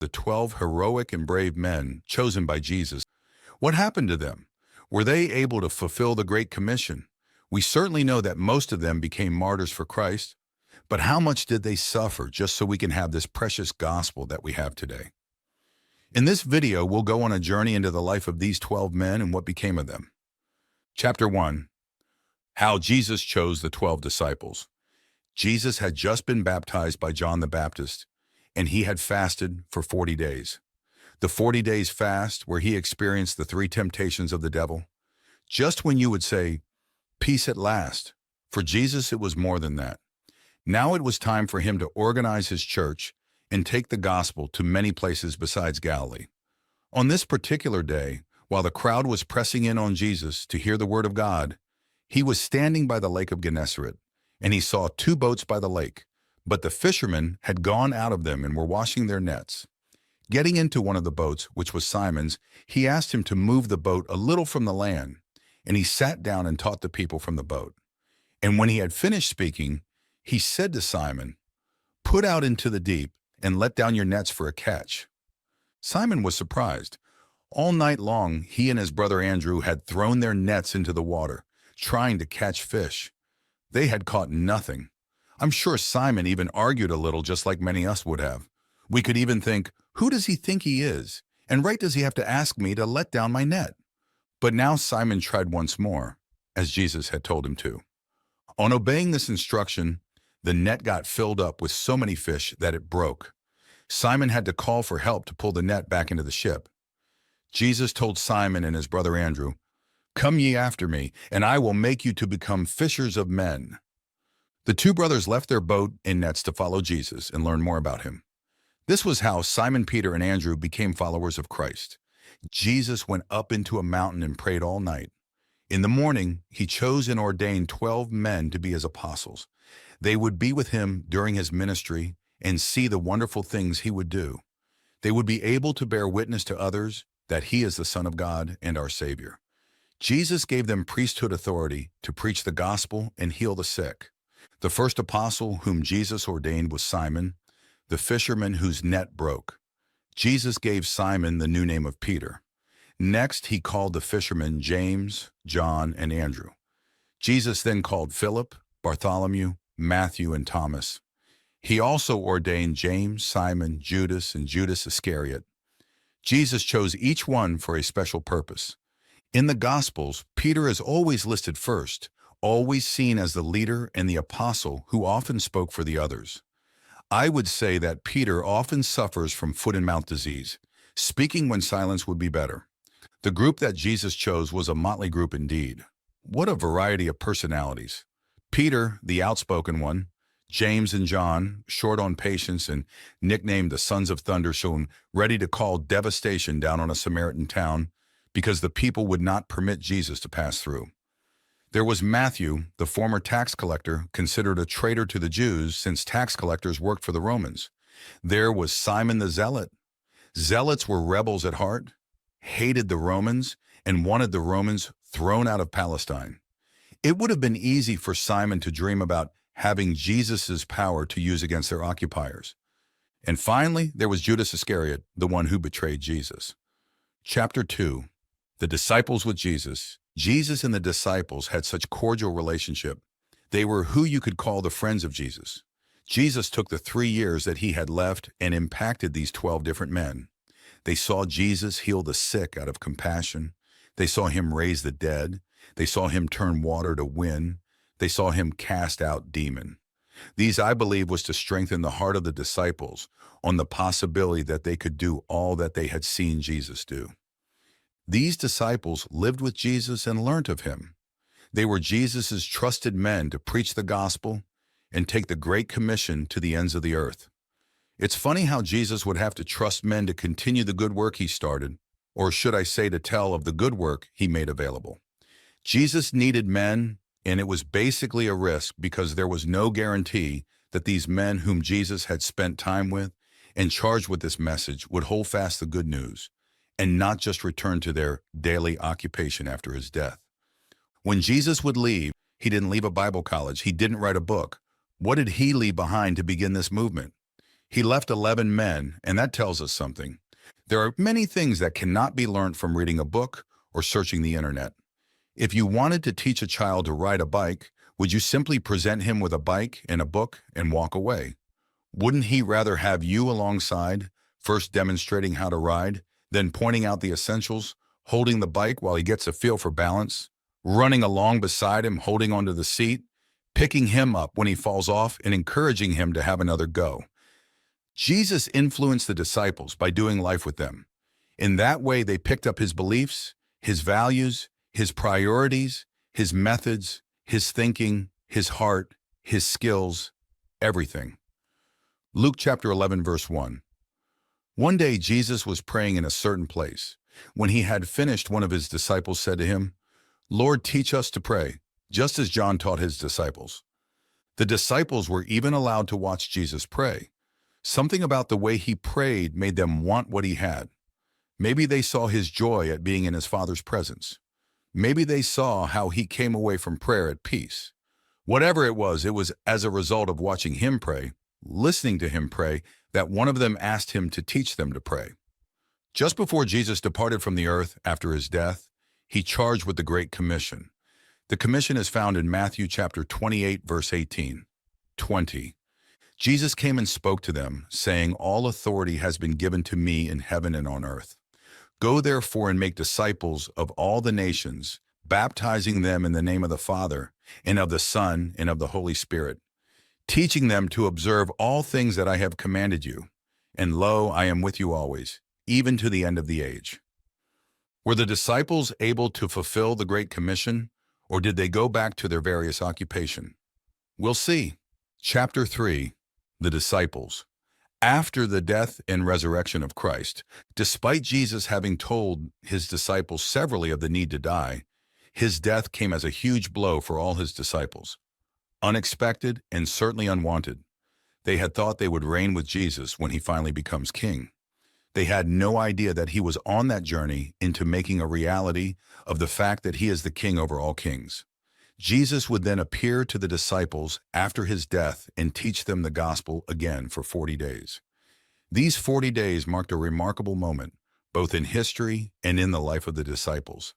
the 12 heroic and brave men chosen by Jesus. What happened to them? Were they able to fulfill the Great Commission? We certainly know that most of them became martyrs for Christ, but how much did they suffer just so we can have this precious gospel that we have today? In this video, we'll go on a journey into the life of these 12 men and what became of them. Chapter 1. How Jesus chose the 12 disciples. Jesus had just been baptized by John the Baptist, and he had fasted for 40 days. The 40 days fast where he experienced the 3 temptations of the devil. Just when you would say, peace at last, for Jesus it was more than that. Now it was time for him to organize his church and take the gospel to many places besides Galilee. On this particular day, while the crowd was pressing in on Jesus to hear the word of God, he was standing by the lake of Gennesaret, and he saw 2 boats by the lake, but the fishermen had gone out of them and were washing their nets. Getting into one of the boats, which was Simon's, he asked him to move the boat a little from the land, and he sat down and taught the people from the boat. And when he had finished speaking, he said to Simon, "Put out into the deep and let down your nets for a catch." Simon was surprised. All night long, he and his brother Andrew had thrown their nets into the water, trying to catch fish. They had caught nothing. I'm sure Simon even argued a little, just like many of us would have. We could even think, who does he think he is? And right does he have to ask me to let down my net? But now Simon tried once more, as Jesus had told him to. On obeying this instruction, the net got filled up with so many fish that it broke. Simon had to call for help to pull the net back into the ship. Jesus told Simon and his brother Andrew, "Come ye after me, and I will make you to become fishers of men." The 2 brothers left their boat and nets to follow Jesus and learn more about him. This was how Simon Peter and Andrew became followers of Christ. Jesus went up into a mountain and prayed all night. In the morning, he chose and ordained 12 men to be his apostles. They would be with him during his ministry and see the wonderful things he would do. They would be able to bear witness to others that he is the Son of God and our Savior. Jesus gave them priesthood authority to preach the gospel and heal the sick. The first apostle whom Jesus ordained was Simon, the fisherman whose net broke. Jesus gave Simon the new name of Peter. Next, he called the fishermen James, John, and Andrew. Jesus then called Philip, Bartholomew, Matthew, and Thomas. He also ordained James, Simon, Judas, and Judas Iscariot. Jesus chose each one for a special purpose. In the Gospels, Peter is always listed first, always seen as the leader and the apostle who often spoke for the others. I would say that Peter often suffers from foot-and-mouth disease, speaking when silence would be better. The group that Jesus chose was a motley group indeed. What a variety of personalities. Peter, the outspoken one, James and John, short on patience and nicknamed the Sons of Thunder, shown ready to call devastation down on a Samaritan town because the people would not permit Jesus to pass through. There was Matthew, the former tax collector, considered a traitor to the Jews since tax collectors worked for the Romans. There was Simon the Zealot. Zealots were rebels at heart, hated the Romans, and wanted the Romans thrown out of Palestine. It would have been easy for Simon to dream about having Jesus' power to use against their occupiers. And finally, there was Judas Iscariot, the one who betrayed Jesus. Chapter 2. The disciples with Jesus. Jesus and the disciples had such cordial relationship. They were who you could call the friends of Jesus. Jesus took the 3 years that he had left and impacted these 12 different men. They saw Jesus heal the sick out of compassion. They saw him raise the dead. They saw him turn water to wind. They saw him cast out demons. These, I believe, was to strengthen the heart of the disciples on the possibility that they could do all that they had seen Jesus do. These disciples lived with Jesus and learnt of him. They were Jesus' trusted men to preach the gospel and take the Great Commission to the ends of the earth. It's funny how Jesus would have to trust men to continue the good work he started, or should I say to tell of the good work he made available. Jesus needed men, and it was basically a risk because there was no guarantee that these men whom Jesus had spent time with and charged with this message would hold fast the good news and not just return to their daily occupation after his death. When Jesus would leave, he didn't leave a Bible college. He didn't write a book. What did he leave behind to begin this movement? He left 11 men, and that tells us something. There are many things that cannot be learned from reading a book or searching the internet. If you wanted to teach a child to ride a bike, would you simply present him with a bike and a book and walk away? Wouldn't he rather have you alongside, first demonstrating how to ride, then pointing out the essentials, holding the bike while he gets a feel for balance, running along beside him, holding onto the seat, picking him up when he falls off, and encouraging him to have another go? Jesus influenced the disciples by doing life with them. In that way, they picked up his beliefs, his values, his priorities, his methods, his thinking, his heart, his skills, everything. Luke chapter 11, verse 1. One day Jesus was praying in a certain place. When he had finished, one of his disciples said to him, "Lord, teach us to pray, just as John taught his disciples." The disciples were even allowed to watch Jesus pray. Something about the way he prayed made them want what he had. Maybe they saw his joy at being in his Father's presence. Maybe they saw how he came away from prayer at peace. Whatever it was as a result of watching him pray, listening to him pray, that one of them asked him to teach them to pray. Just before Jesus departed from the earth after his death, he charged with the Great Commission. The commission is found in Matthew chapter 28, verse 18, 20. Jesus came and spoke to them, saying, "All authority has been given to me in heaven and on earth. Go therefore and make disciples of all the nations, baptizing them in the name of the Father, and of the Son, and of the Holy Spirit, teaching them to observe all things that I have commanded you. And lo, I am with you always, even to the end of the age." Were the disciples able to fulfill the Great Commission, or did they go back to their various occupation? We'll see. Chapter 3. The Disciples. After the death and resurrection of Christ, despite Jesus having told his disciples severally of the need to die, his death came as a huge blow for all his disciples. Unexpected and certainly unwanted. They had thought they would reign with Jesus when he finally becomes king. They had no idea that he was on that journey into making a reality of the fact that he is the king over all kings. Jesus would then appear to the disciples after his death and teach them the gospel again for 40 days. These 40 days marked a remarkable moment, both in history and in the life of the disciples.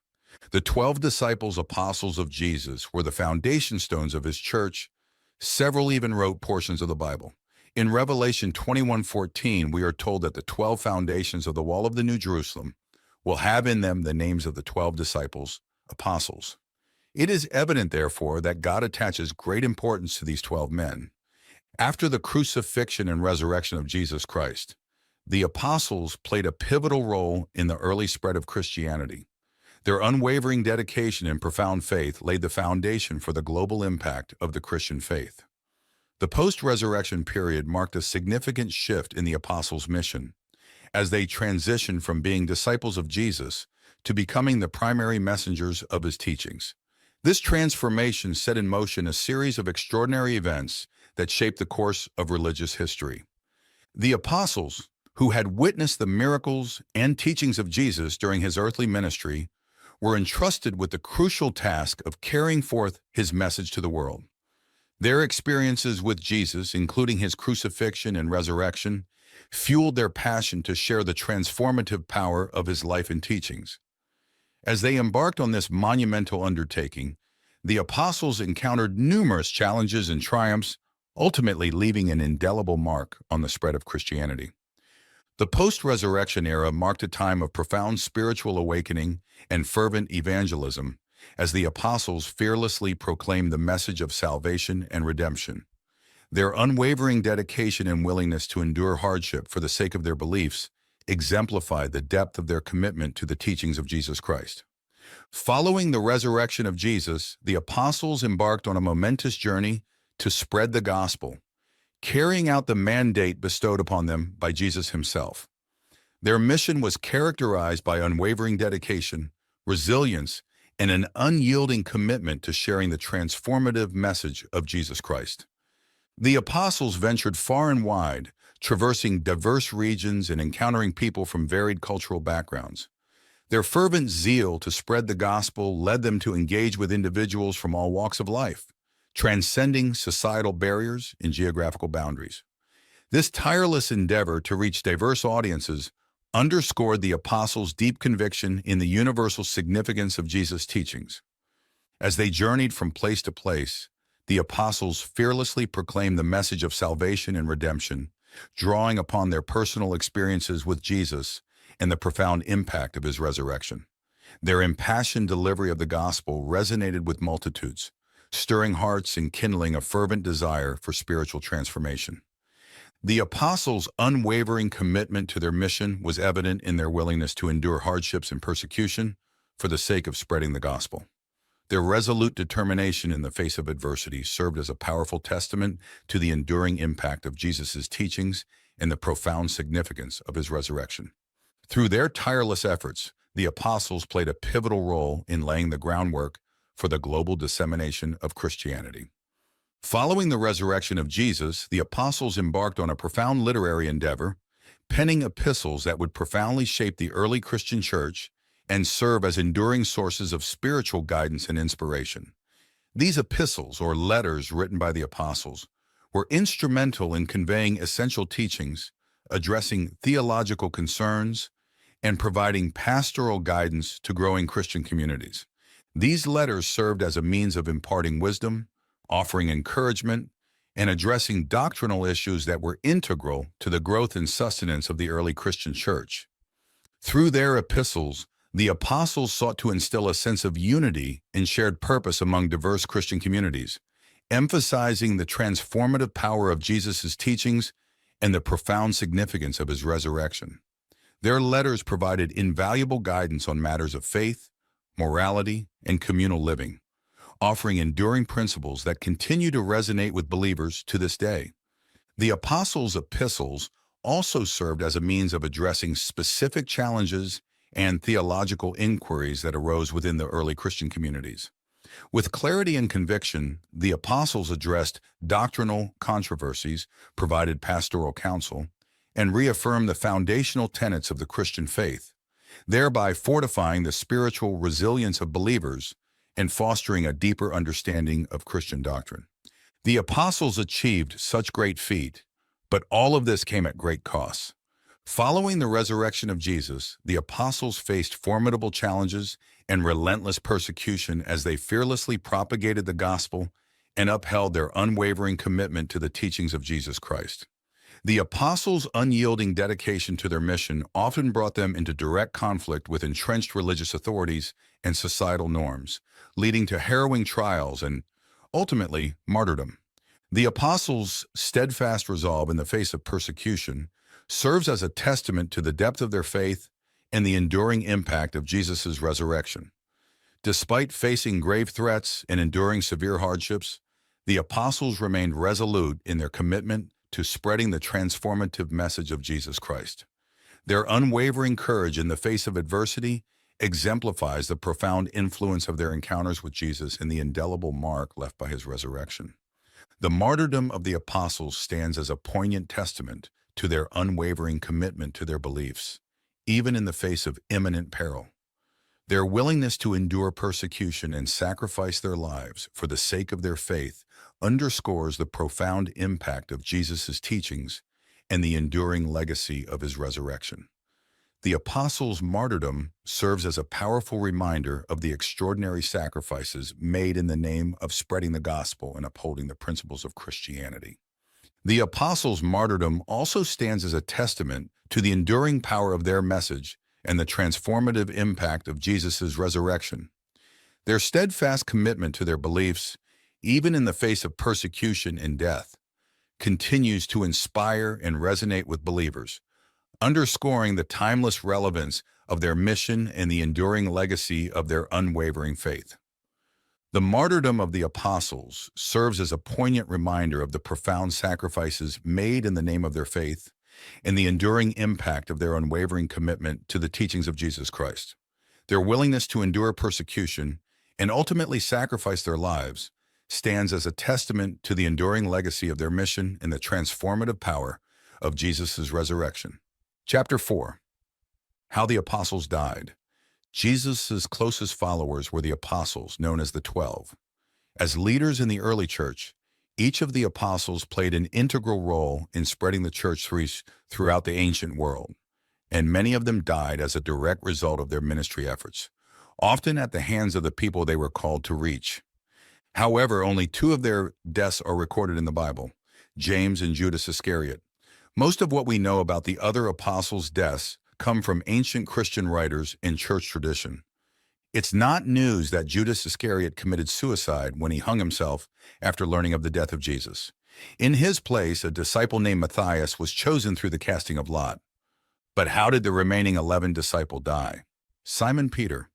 The 12 disciples, apostles of Jesus, were the foundation stones of his church. Several even wrote portions of the Bible. In Revelation 21:14, we are told that the 12 foundations of the wall of the New Jerusalem will have in them the names of the 12 disciples, apostles. It is evident, therefore, that God attaches great importance to these 12 men. After the crucifixion and resurrection of Jesus Christ, the apostles played a pivotal role in the early spread of Christianity. Their unwavering dedication and profound faith laid the foundation for the global impact of the Christian faith. The post-resurrection period marked a significant shift in the apostles' mission, as they transitioned from being disciples of Jesus to becoming the primary messengers of his teachings. This transformation set in motion a series of extraordinary events that shaped the course of religious history. The apostles, who had witnessed the miracles and teachings of Jesus during his earthly ministry, were entrusted with the crucial task of carrying forth his message to the world. Their experiences with Jesus, including his crucifixion and resurrection, fueled their passion to share the transformative power of his life and teachings. As they embarked on this monumental undertaking, the apostles encountered numerous challenges and triumphs, ultimately leaving an indelible mark on the spread of Christianity. The post-resurrection era marked a time of profound spiritual awakening and fervent evangelism as the apostles fearlessly proclaimed the message of salvation and redemption. Their unwavering dedication and willingness to endure hardship for the sake of their beliefs exemplified the depth of their commitment to the teachings of Jesus Christ. Following the resurrection of Jesus, the apostles embarked on a momentous journey to spread the gospel, carrying out the mandate bestowed upon them by Jesus himself. Their mission was characterized by unwavering dedication, resilience, and an unyielding commitment to sharing the transformative message of Jesus Christ. The apostles ventured far and wide, traversing diverse regions and encountering people from varied cultural backgrounds. Their fervent zeal to spread the gospel led them to engage with individuals from all walks of life, transcending societal barriers and geographical boundaries. This tireless endeavor to reach diverse audiences underscored the apostles' deep conviction in the universal significance of Jesus' teachings. As they journeyed from place to place, the apostles fearlessly proclaimed the message of salvation and redemption, drawing upon their personal experiences with Jesus and the profound impact of his resurrection. Their impassioned delivery of the gospel resonated with multitudes, stirring hearts and kindling a fervent desire for spiritual transformation. The apostles' unwavering commitment to their mission was evident in their willingness to endure hardships and persecution for the sake of spreading the gospel. Their resolute determination in the face of adversity served as a powerful testament to the enduring impact of Jesus' teachings and the profound significance of his resurrection. Through their tireless efforts, the apostles played a pivotal role in laying the groundwork for the global dissemination of Christianity. Following the resurrection of Jesus, the apostles embarked on a profound literary endeavor, penning epistles that would profoundly shape the early Christian church and serve as enduring sources of spiritual guidance and inspiration. These epistles, or letters written by the apostles, were instrumental in conveying essential teachings, addressing theological concerns, and providing pastoral guidance to growing Christian communities. These letters served as a means of imparting wisdom, offering encouragement, and addressing doctrinal issues that were integral to the growth and sustenance of the early Christian church. Through their epistles, the apostles sought to instill a sense of unity and shared purpose among diverse Christian communities, emphasizing the transformative power of Jesus' teachings and the profound significance of his resurrection. Their letters provided invaluable guidance on matters of faith, morality, and communal living, offering enduring principles that continue to resonate with believers to this day. The apostles' epistles also served as a means of addressing specific challenges and theological inquiries that arose within the early Christian communities. With clarity and conviction, the apostles addressed doctrinal controversies, provided pastoral counsel, and reaffirmed the foundational tenets of the Christian faith, thereby fortifying the spiritual resilience of believers and fostering a deeper understanding of Christian doctrine. The apostles achieved such great feat, but all of this came at great costs. Following the resurrection of Jesus, the apostles faced formidable challenges and relentless persecution as they fearlessly propagated the gospel and upheld their unwavering commitment to the teachings of Jesus Christ. The apostles' unyielding dedication to their mission often brought them into direct conflict with entrenched religious authorities and societal norms, leading to harrowing trials and, ultimately, martyrdom. The apostles' steadfast resolve in the face of persecution serves as a testament to the depth of their faith and the enduring impact of Jesus' resurrection. Despite facing grave threats and enduring severe hardships, the apostles remained resolute in their commitment to spreading the transformative message of Jesus Christ. Their unwavering courage in the face of adversity exemplifies the profound influence of their encounters with Jesus and the indelible mark left by his resurrection. The martyrdom of the apostles stands as a poignant testament to their unwavering commitment to their beliefs, even in the face of imminent peril. Their willingness to endure persecution and sacrifice their lives for the sake of their faith underscores the profound impact of Jesus' teachings and the enduring legacy of his resurrection. The apostles' martyrdom serves as a powerful reminder of the extraordinary sacrifices made in the name of spreading the gospel and upholding the principles of Christianity. The apostles' martyrdom also stands as a testament to the enduring power of their message and the transformative impact of Jesus' resurrection. Their steadfast commitment to their beliefs, even in the face of persecution and death, continues to inspire and resonate with believers, underscoring the timeless relevance of their mission and the enduring legacy of their unwavering faith. The martyrdom of the apostles serves as a poignant reminder of the profound sacrifices made in the name of their faith and the enduring impact of their unwavering commitment to the teachings of Jesus Christ. Their willingness to endure persecution and ultimately sacrifice their lives stands as a testament to the enduring legacy of their mission and the transformative power of Jesus' resurrection. Chapter 4. How the Apostles Died. Jesus' closest followers were the apostles, known as the 12. As leaders in the early church, Each of the apostles played an integral role in spreading the church throughout the ancient world, and many of them died as a direct result of their ministry efforts, often at the hands of the people they were called to reach. However, only two of their deaths are recorded in the Bible, James and Judas Iscariot. Most of what we know about the other apostles' deaths come from ancient Christian writers and church tradition. It's not news that Judas Iscariot committed suicide when he hung himself after learning of the death of Jesus. In his place, a disciple named Matthias was chosen through the casting of lot. But how did the remaining 11 disciples die? Simon Peter.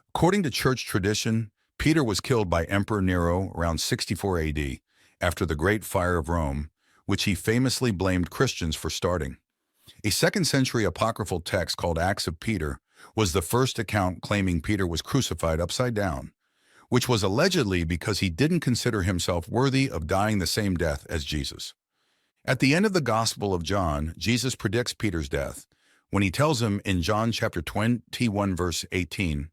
According to church tradition, Peter was killed by Emperor Nero around 64 AD after the Great Fire of Rome, which he famously blamed Christians for starting. A second-century apocryphal text called Acts of Peter was the first account claiming Peter was crucified upside down, which was allegedly because he didn't consider himself worthy of dying the same death as Jesus. At the end of the Gospel of John, Jesus predicts Peter's death when he tells him in John chapter 21, verse 18,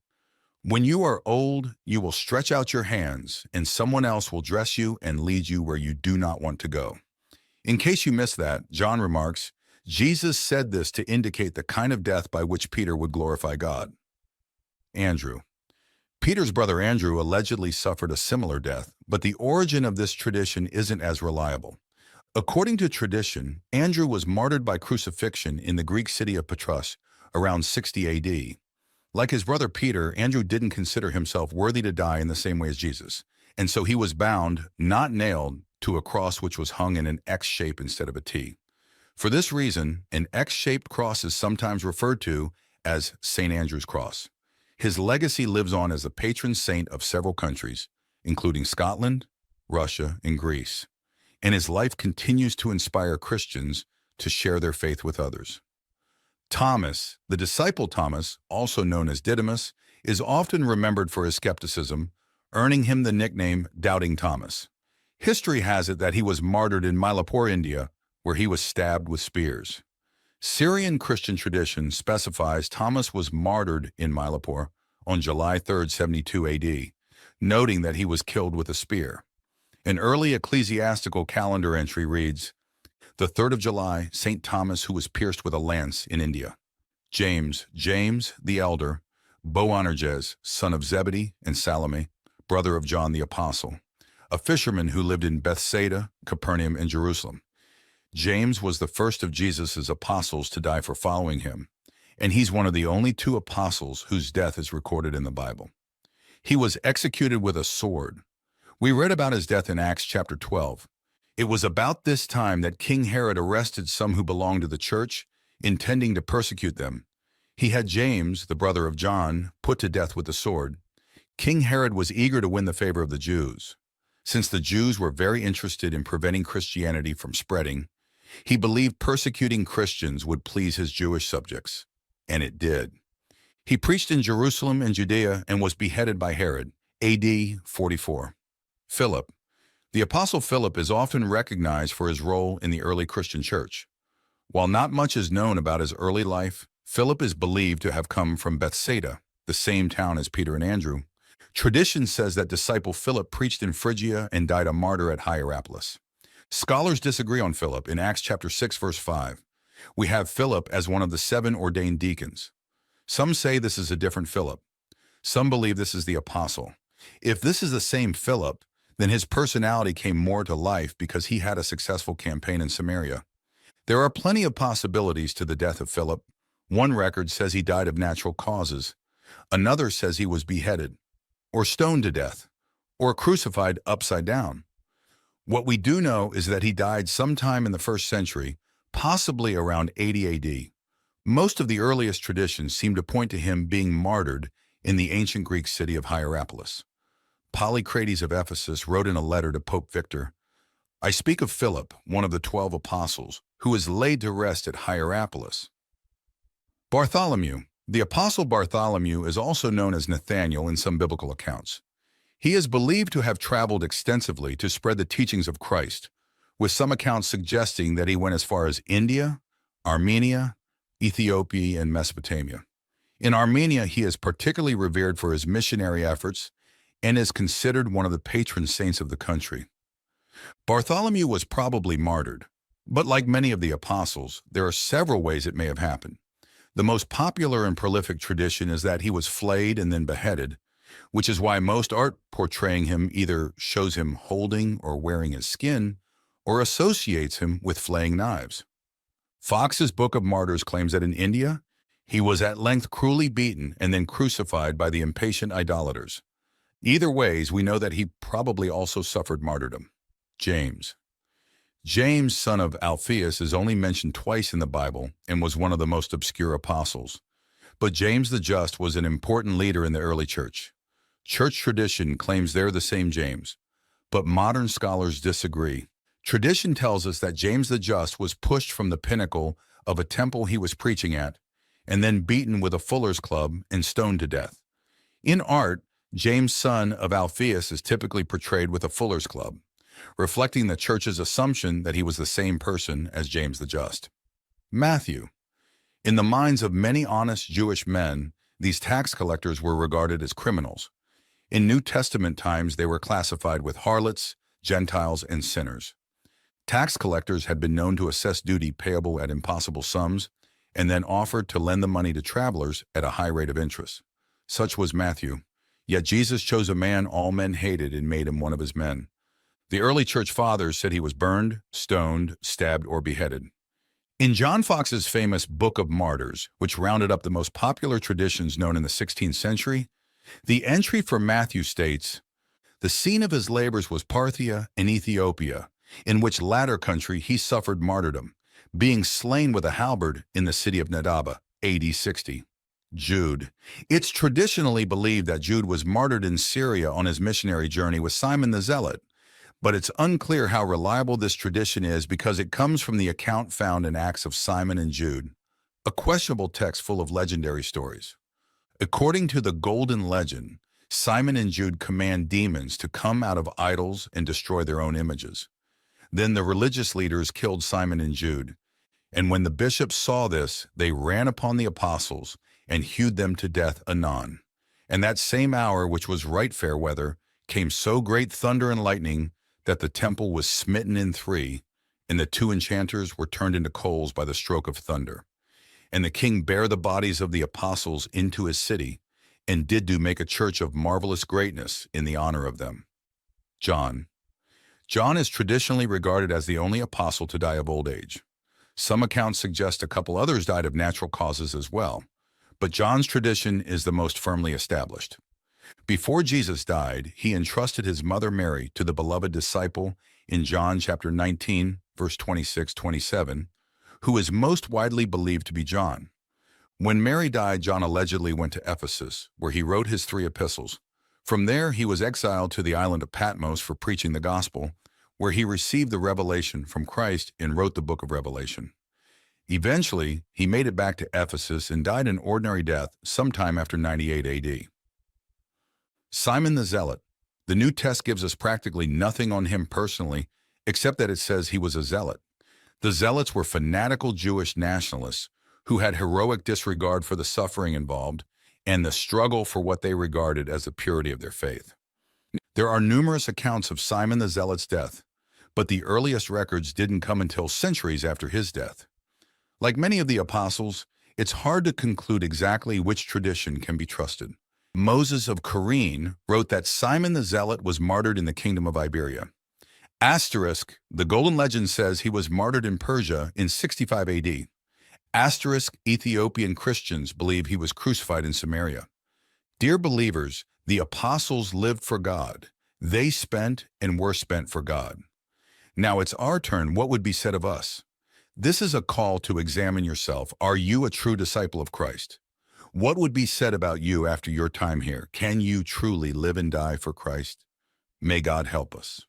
"When you are old, you will stretch out your hands, and someone else will dress you and lead you where you do not want to go." In case you missed that, John remarks, Jesus said this to indicate the kind of death by which Peter would glorify God. Andrew. Peter's brother Andrew allegedly suffered a similar death, but the origin of this tradition isn't as reliable. According to tradition, Andrew was martyred by crucifixion in the Greek city of Patras around 60 AD. Like his brother Peter, Andrew didn't consider himself worthy to die in the same way as Jesus, and so he was bound, not nailed, to a cross which was hung in an X shape instead of a T. For this reason, an X-shaped cross is sometimes referred to as St. Andrew's Cross. His legacy lives on as the patron saint of several countries, including Scotland, Russia, and Greece, and his life continues to inspire Christians to share their faith with others. Thomas, the disciple Thomas, also known as Didymus, is often remembered for his skepticism, earning him the nickname Doubting Thomas. History has it that he was martyred in Mylapore, India, where he was stabbed with spears. Syrian Christian tradition specifies Thomas was martyred in Mylapore on July 3, 72 AD, noting that he was killed with a spear. An early ecclesiastical calendar entry reads, "The 3rd of July, St. Thomas, who was pierced with a lance in India." James the elder, Boanerges, son of Zebedee and Salome, brother of John the Apostle, a fisherman who lived in Bethsaida, Capernaum, and Jerusalem. James was the first of Jesus' apostles to die for following him, and he's one of the only two apostles whose death is recorded in the Bible. He was executed with a sword. We read about his death in Acts chapter 12. It was about this time that King Herod arrested some who belonged to the church, intending to persecute them. He had James, the brother of John, put to death with the sword. King Herod was eager to win the favor of the Jews. Since the Jews were very interested in preventing Christianity from spreading, he believed persecuting Christians would please his Jewish subjects, and it did. He preached in Jerusalem and Judea and was beheaded by Herod, AD 44. Philip. The Apostle Philip is often recognized for his role in the early Christian church. While not much is known about his early life, Philip is believed to have come from Bethsaida, the same town as Peter and Andrew. Tradition says that disciple Philip preached in Phrygia and died a martyr at Hierapolis. Scholars disagree on Philip. In Acts chapter 6, verse 5, we have Philip as one of the 7 ordained deacons. Some say this is a different Philip. Some believe this is the apostle. If this is the same Philip, then his personality came more to life because he had a successful campaign in Samaria. There are plenty of possibilities to the death of Philip. One record says he died of natural causes. Another says he was beheaded, or stoned to death, or crucified upside down. What we do know is that he died sometime in the 1st century, possibly around 80 AD. Most of the earliest traditions seem to point to him being martyred in the ancient Greek city of Hierapolis. Polycrates of Ephesus wrote in a letter to Pope Victor, "I speak of Philip, one of the 12 apostles, who is laid to rest at Hierapolis." Bartholomew. The apostle Bartholomew is also known as Nathanael in some biblical accounts. He is believed to have traveled extensively to spread the teachings of Christ, with some accounts suggesting that he went as far as India, Armenia, Ethiopia, and Mesopotamia. In Armenia, he is particularly revered for his missionary efforts and is considered one of the patron saints of the country. Bartholomew was probably martyred, but like many of the apostles, there are several ways it may have happened. The most popular and prolific tradition is that he was flayed and then beheaded, which is why most art portraying him either shows him holding or wearing his skin, or associates him with flaying knives. Fox's Book of Martyrs claims that in India, he was at length cruelly beaten and then crucified by the impatient idolaters. Either ways, we know that he probably also suffered martyrdom. James. James, son of Alphaeus, is only mentioned twice in the Bible and was one of the most obscure apostles. But James the Just was an important leader in the early church. Church tradition claims they're the same James, but modern scholars disagree. Tradition tells us that James the Just was pushed from the pinnacle of a temple he was preaching at, and then beaten with a fuller's club and stoned to death. In art, James, son of Alphaeus, is typically portrayed with a fuller's club, reflecting the church's assumption that he was the same person as James the Just. Matthew. In the minds of many honest Jewish men, these tax collectors were regarded as criminals. In New Testament times, they were classified with harlots, Gentiles, and sinners. Tax collectors had been known to assess duty payable at impossible sums and then offered to lend the money to travelers at a high rate of interest. Such was Matthew. Yet Jesus chose a man all men hated and made him one of his men. The early church fathers said he was burned, stoned, stabbed, or beheaded. In John Fox's famous Book of Martyrs, which rounded up the most popular traditions known in the 16th century, the entry for Matthew states, "The scene of his labors was Parthia and Ethiopia, in which latter country he suffered martyrdom, being slain with a halberd in the city of Nadaba, AD 60. Jude. It's traditionally believed that Jude was martyred in Syria on his missionary journey with Simon the Zealot, but it's unclear how reliable this tradition is because it comes from the account found in Acts of Simon and Jude, a questionable text full of legendary stories. According to the Golden Legend, Simon and Jude command demons to come out of idols and destroy their own images. Then the religious leaders killed Simon and Jude, and when the bishops saw this, they ran upon the apostles and hewed them to death anon. And that same hour, which was right fair weather, came so great thunder and lightning that the temple was smitten in three, and the two enchanters were turned into coals by the stroke of thunder. And the king bare the bodies of the apostles into his city, and did do make a church of marvelous greatness in the honor of them. John. John is traditionally regarded as the only apostle to die of old age. Some accounts suggest a couple others died of natural causes as well, but John's tradition is the most firmly established. Before Jesus died, he entrusted his mother Mary to the beloved disciple in John chapter 19, verse 26-27, who is most widely believed to be John. When Mary died, John allegedly went to Ephesus, where he wrote his 3 epistles. From there, he was exiled to the island of Patmos for preaching the gospel, where he received the revelation from Christ and wrote the book of Revelation. Eventually, he made it back to Ephesus and died an ordinary death sometime after 98 AD. Simon the Zealot. The New Testament gives us practically nothing on him personally, except that it says he was a zealot. The Zealots were fanatical Jewish nationalists who had heroic disregard for the suffering involved and the struggle for what they regarded as the purity of their faith. There are numerous accounts of Simon the Zealot's death, but the earliest records didn't come until centuries after his death. Like many of the apostles, it's hard to conclude exactly which tradition can be trusted. Moses of Cyrene wrote that Simon the Zealot was martyred in the kingdom of Iberia. Asterisk, the Golden Legend says he was martyred in Persia in 65 AD. Asterisk, Ethiopian Christians believe he was crucified in Samaria. Dear believers, the apostles lived for God. They spent and were spent for God. Now it's our turn. What would be said of us? This is a call to examine yourself. Are you a true disciple of Christ? What would be said about you after your time here? Can you truly live and die for Christ? May God help us.